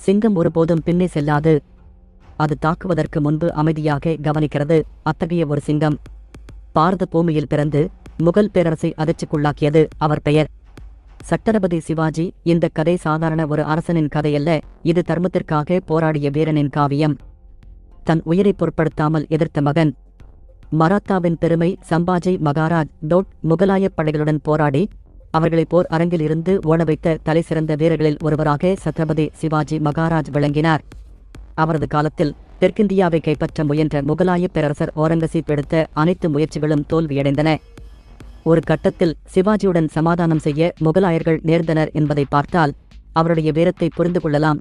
சிங்கம் ஒருபோதும் பின்னே செல்லாது. அது தாக்குவதற்கு முன்பு அமைதியாக கவனிக்கிறது. அத்தகைய ஒரு சிங்கம் பாரத பூமியில் பிறந்து முகல் பேரரசை அதிர்ச்சிக்குள்ளாக்கியது. அவர் பெயர் சட்டரபதி சிவாஜி. இந்த கதை சாதாரண ஒரு அரசனின் கதையல்ல, இது தர்மத்திற்காக போராடிய வீரனின் காவியம். தன் உயிரை பொருட்படுத்தாமல் எதிர்த்த மகன். மராத்தாவின் பெருமை. சம்பாஜி மகாராஜ் முகலாயப் படைகளுடன் போராடி அவர்களை போர் அரங்கில் இருந்து ஓட வைத்த தலைசிறந்த வீரர்களில் ஒருவராக சத்ரபதி சிவாஜி மகாராஜ் விளங்கினார். அவரது காலத்தில் தெற்கிந்தியாவை கைப்பற்ற முயன்ற முகலாயப் பேரரசர் ஓரங்கசீப் எடுத்த அனைத்து முயற்சிகளும் தோல்வியடைந்தன. ஒரு கட்டத்தில் சிவாஜியுடன் சமாதானம் செய்ய முகலாயர்கள் நேர்ந்தனர் என்பதை பார்த்தால் அவருடைய வீரத்தை புரிந்து கொள்ளலாம்.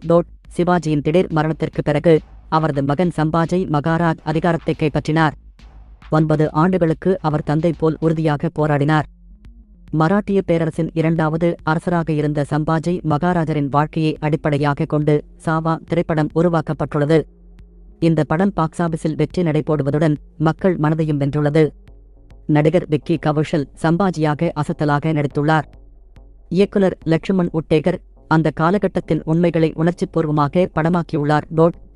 சிவாஜியின் திடீர் மரணத்திற்கு பிறகு அவரது மகன் சம்பாஜி மகாராஜ் அதிகாரத்தை கைப்பற்றினார். 9 ஆண்டுகளுக்கு அவர் தந்தை போல் உறுதியாக போராடினார். மராட்டிய பேரரசின் 2வது அரசராக இருந்த சம்பாஜி மகாராஜரின் வாழ்க்கையை அடிப்படையாக கொண்டு சாவா திரைப்படம் உருவாக்கப்பட்டுள்ளது. இந்த படம் பாக்ஸ் ஆபீஸில் வெற்றி நடைபோடுவதுடன் மக்கள் மனதையும் வென்றுள்ளது. நடிகர் விக்கி கவுஷல் சம்பாஜியாக அசத்தலாக நடித்துள்ளார். இயக்குனர் லட்சுமண் உட்டேகர் அந்த காலகட்டத்தின் உண்மைகளை உணர்ச்சிபூர்வமாக படமாக்கியுள்ளார்.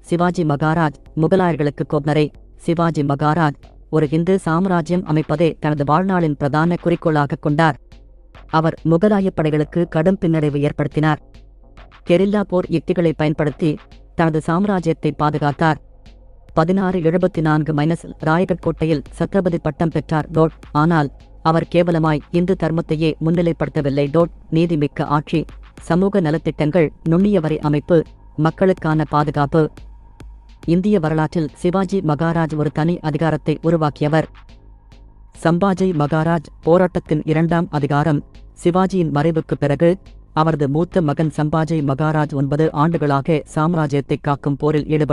சிவாஜி மகாராஜ் முகலாயர்களுக்கு கோப்னரை. சிவாஜி மகாராஜ் ஒரு இந்து சாம்ராஜ்யம் அமைப்பதே தனது வாழ்நாளின் பிரதான குறிக்கோளாக கொண்டார். அவர் முகலாயப் படைகளுக்கு கடும் பின்னடைவு ஏற்படுத்தினார். கெரில்லா போர் யுக்திகளை பயன்படுத்தி தனது சாம்ராஜ்யத்தை பாதுகாத்தார். 1674 ராயகட் கோட்டையில் சத்ரபதி பட்டம் பெற்றார். ஆனால் அவர் கேவலமாய் இந்து தர்மத்தையே முன்னிலைப்படுத்தவில்லை. நீதிமிக்க ஆட்சி, சமூக நலத்திட்டங்கள், நுண்ணிய வரி அமைப்பு, மக்களுக்கான பாதுகாப்பு. இந்திய வரலாற்றில் சிவாஜி மகாராஜ் ஒரு தனி அதிகாரத்தை உருவாக்கியவர். சம்பாஜி மகாராஜ் போராட்டத்தின் 2ஆம் அதிகாரம். சிவாஜியின் மறைவுக்குப் பிறகு அவரது மூத்த மகன் சம்பாஜி மகாராஜ் 9 ஆண்டுகளாக சாம்ராஜ்யத்தை காக்கும் போரில் ஈடுபட்டார்.